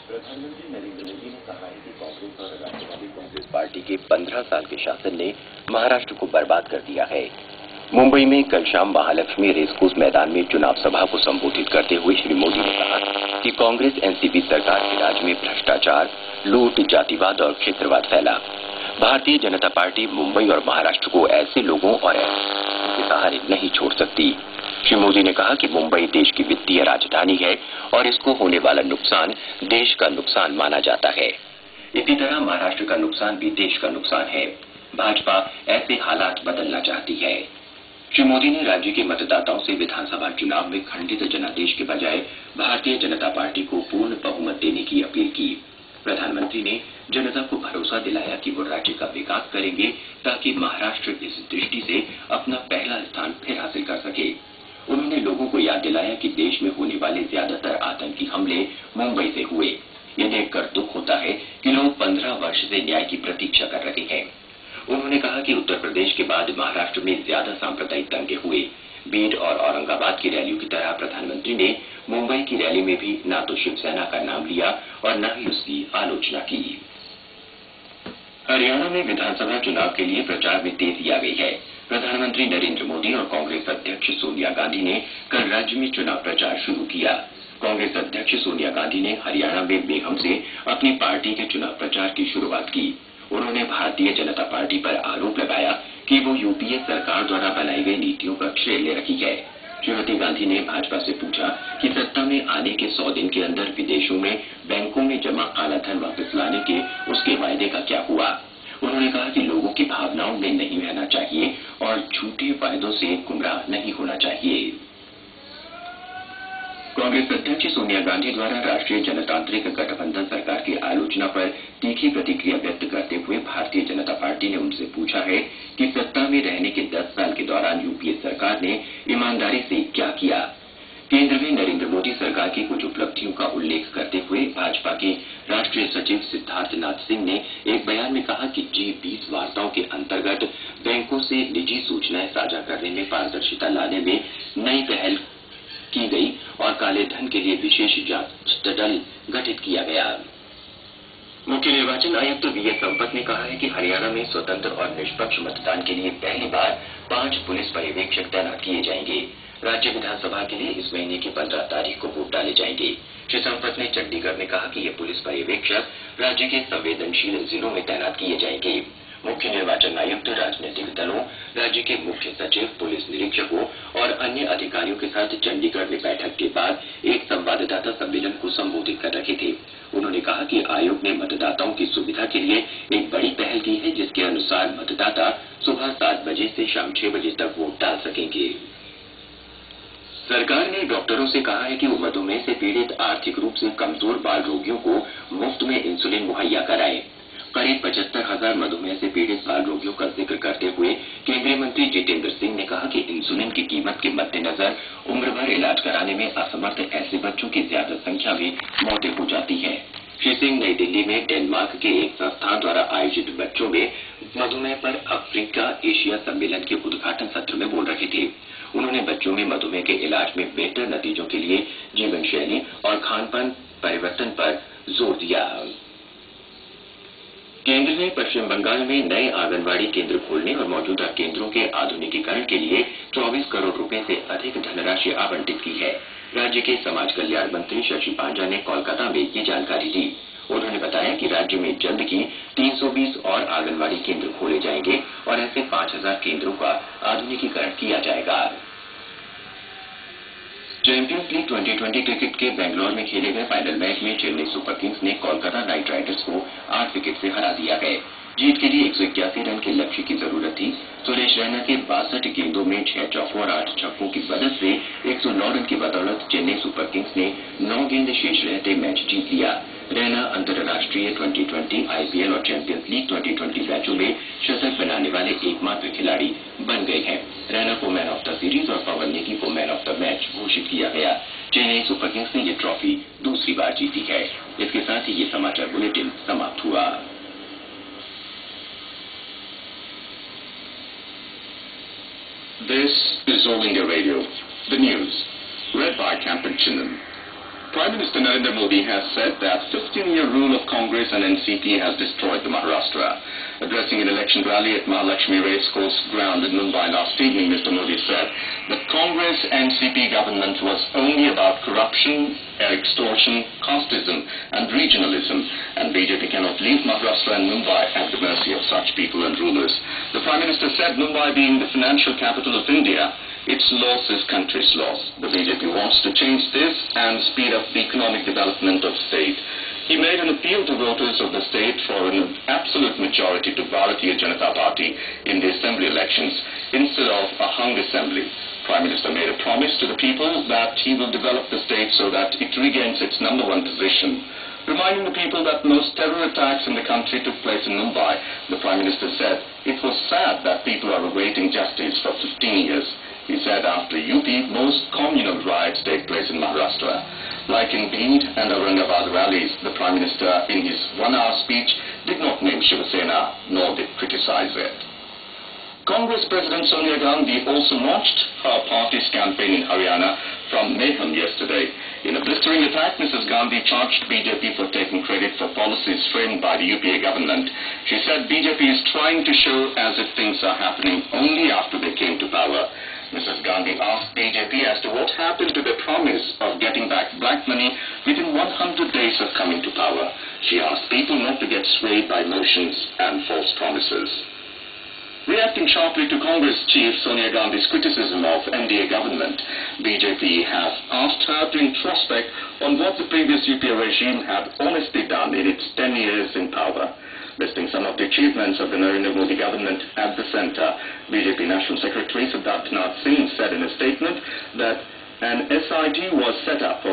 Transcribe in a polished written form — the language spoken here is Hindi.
प्रधानमंत्री नरेंद्र मोदी ने कहा है कि कांग्रेस और राष्ट्रवादी कांग्रेस पार्टी के 15 साल के शासन ने महाराष्ट्र को बर्बाद कर दिया है। मुंबई में कल शाम महालक्ष्मी रेसकोर्स मैदान में चुनाव सभा को संबोधित करते हुए श्री मोदी ने कहा कि कांग्रेस एनसीपी सरकार के राज में भ्रष्टाचार, लूट, जातिवाद और क्षेत्रवाद फैला। भारतीय जनता पार्टी मुंबई और महाराष्ट्र को ऐसे लोगों और के सहारे नहीं छोड़ सकती। श्री मोदी ने कहा कि मुंबई देश की वित्तीय राजधानी है और इसको होने वाला नुकसान देश का नुकसान माना जाता है। इसी तरह महाराष्ट्र का नुकसान भी देश का नुकसान है। भाजपा ऐसे हालात बदलना चाहती है। श्री मोदी ने राज्य के मतदाताओं से विधानसभा चुनाव में खंडित जनादेश के बजाय भारतीय जनता पार्टी को पूर्ण बहुमत देने की अपील की। प्रधानमंत्री ने जनता को भरोसा दिलाया कि वो राज्य का विकास करेंगे ताकि महाराष्ट्र इस दृष्टि से अपना पहला स्थान फिर हासिल कर सके। उन्होंने लोगों को याद दिलाया कि देश में होने वाले ज्यादातर आतंकी हमले मुंबई से हुए। यह देखकर दुख होता है कि लोग 15 वर्ष से न्याय की प्रतीक्षा कर रहे हैं। उन्होंने कहा कि उत्तर प्रदेश के बाद महाराष्ट्र में ज्यादा सांप्रदायिक दंगे हुए। बीड और औरंगाबाद की रैलियों की तरह प्रधानमंत्री ने मुंबई की रैली में भी न तो शिवसेना का नाम लिया और न ही उसकी आलोचना की। हरियाणा में विधानसभा चुनाव के लिए प्रचार में तेजी आ गई है। प्रधानमंत्री नरेंद्र मोदी और कांग्रेस अध्यक्ष सोनिया गांधी ने कल राज्य में चुनाव प्रचार शुरू किया। कांग्रेस अध्यक्ष सोनिया गांधी ने हरियाणा में बेगम से अपनी पार्टी के चुनाव प्रचार की शुरुआत की। उन्होंने भारतीय जनता पार्टी पर आरोप लगाया कि वो यूपीए सरकार द्वारा बनाई गई नीतियों का श्रेय ले रही है। श्रीमती गांधी ने भाजपा से पूछा कि सत्ता में आने के 100 दिन के अंदर विदेशों में बैंकों में जमा काला धन वापस लाने के उसके वायदे का क्या हुआ। उन्होंने कहा कि लोगों की भावनाओं में नहीं रहना चाहिए और झूठे वायदों से गुमराह नहीं होना चाहिए। कांग्रेस अध्यक्ष सोनिया गांधी द्वारा राष्ट्रीय जनतांत्रिक गठबंधन सरकार की आलोचना पर तीखी प्रतिक्रिया व्यक्त करते हुए भारतीय जनता पार्टी ने उनसे पूछा है कि सत्ता में रहने के 10 साल के दौरान यूपीए सरकार ने ईमानदारी से क्या किया। केंद्र में नरेंद्र मोदी सरकार की कुछ उपलब्धियों का उल्लेख करते हुए भाजपा के राष्ट्रीय सचिव सिद्धार्थनाथ सिंह ने एक बयान में कहा कि G20 वार्ताओं के अंतर्गत बैंकों से निजी सूचनाएं साझा करने में पारदर्शिता लाने में नई पहल की गई और काले धन के लिए विशेष जांच दल गठित किया गया। मुख्य निर्वाचन आयुक्त वीएस संपत ने कहा है कि हरियाणा में स्वतंत्र और निष्पक्ष मतदान के लिए पहली बार 5 पुलिस पर्यवेक्षक तैनात किए जाएंगे। राज्य विधानसभा के लिए इस महीने की 15 तारीख को वोट डाले जाएंगे। श्री संपत ने चंडीगढ़ में कहा कि ये पुलिस पर्यवेक्षक राज्य के संवेदनशील जिलों में तैनात किए जाएंगे। मुख्य निर्वाचन आयुक्त राजनीतिक दलों, राज्य के मुख्य सचिव, पुलिस निरीक्षकों और अन्य अधिकारियों के साथ चंडीगढ़ में बैठक के बाद एक संवाददाता सम्मेलन को संबोधित कर रहे थे। उन्होंने कहा कि आयोग ने मतदाताओं की सुविधा के लिए एक बड़ी पहल की है, जिसके अनुसार मतदाता सुबह 7 बजे से शाम 6 बजे तक वोट डाल सकेंगे। सरकार ने डॉक्टरों से कहा है कि वो मधुमेह से पीड़ित आर्थिक रूप से कमजोर बाल रोगियों को मुफ्त में इंसुलिन मुहैया कराए। करीब 75,000 मधुमेह से पीड़ित बाल रोगियों का जिक्र करते हुए केंद्रीय मंत्री जितेंद्र सिंह ने कहा कि इंसुलिन की कीमत के मद्देनजर उम्र भर इलाज कराने में असमर्थ ऐसे बच्चों की ज्यादा संख्या में मौतें हो जाती हैं। श्री सिंह नई दिल्ली में डेनमार्क के एक संस्थान द्वारा आयोजित बच्चों में मधुमेह पर अफ्रीका एशिया सम्मेलन के उद्घाटन सत्र में बोल रहे थे। उन्होंने बच्चों में मधुमेह के इलाज में बेहतर नतीजों के लिए जीवन शैली और खान-पान परिवर्तन पर जोर दिया। केंद्र ने पश्चिम बंगाल में नए आंगनबाड़ी केंद्र खोलने और मौजूदा केंद्रों के आधुनिकीकरण के लिए 24 करोड़ रुपए से अधिक धनराशि आवंटित की है। राज्य के समाज कल्याण मंत्री शशि पांजा ने कोलकाता में ये जानकारी दी। उन्होंने बताया कि राज्य में जल्द ही 320 और आंगनबाड़ी केंद्र खोले जाएंगे और ऐसे 5,000 केंद्रों का आधुनिकीकरण किया जाएगा। चैंपियंस लीग 2020 क्रिकेट के बेंगलोर में खेले गए फाइनल मैच में चेन्नई सुपर किंग्स ने कोलकाता नाइट राइडर्स को 8 विकेट से हरा दिया है। जीत के लिए 181 रन के लक्ष्य की जरूरत थी। सुरेश रैना के 62 गेंदों में 6 चौकों और 8 छक्कों की मदद से 109 रन की बदौलत चेन्नई सुपर किंग्स ने 9 गेंद शेष रहते मैच जीत लिया। रैना अंतर्राष्ट्रीय 2020 आईपीएल और चैंपियंस लीग 2020 मैचों में शतक बनाने वाले एकमात्र खिलाड़ी बन गए हैं। रैना को मैन ऑफ द सीरीज और पवन नेगी को मैन ऑफ द मैच घोषित किया गया। चेन्नई सुपर किंग्स ने ये ट्रॉफी दूसरी बार जीती है। इसके साथ ही ये समाचार बुलेटिन समाप्त हुआ। This is All India Radio, the news, read by Campbell. reaching them. Prime Minister Narendra Modi has said that 15-year rule of Congress and NCP has destroyed the Maharashtra. Addressing an election rally at Mahalakshmi Racecourse ground in Mumbai last evening, Mr. Modi said that Congress-NCP government was only about corruption, extortion, casteism and regionalism, and BJP cannot leave Maharashtra and Mumbai at the mercy of such people and rulers. The Prime Minister said Mumbai being the financial capital of India, its loss is country's loss. The BJP wants to change this and speed up the economic development of state. He made an appeal to voters of the state for an absolute majority to Bharatiya Janata Party in the assembly elections instead of a hung assembly. Prime Minister made a promise to the people that he will develop the state so that it regains its #1 position. Reminding the people that most terror attacks in the country took place in Mumbai, the Prime Minister said it was sad that people are awaiting justice for 15 years. He said after UP, most communal riots take place in Maharashtra. Like in Bhind and Aurangabad rallies, the Prime Minister in his 1-hour speech did not name Shiv Sena nor did criticize it. Congress President Sonia Gandhi also launched her party's campaign in Haryana from Meham yesterday. In a blistering attack, Mrs. Gandhi charged BJP for taking credit for policies framed by the UPA government. She said BJP is trying to show as if things are happening only after they came to power. Mrs. Gandhi asked BJP as to what happened to their promise of getting back black money within 100 days of coming to power. She asked people not to get swayed by emotions and false promises. Reacting sharply to Congress chief Sonia Gandhi's criticism of NDA government, BJP has asked her to introspect on what the previous UPA regime had honestly done in its 10 years in power. Listing some of the achievements of the Narendra Modi government at the centre, BJP National Secretary Siddharth Nath Singh said in a statement that an SIT was set up for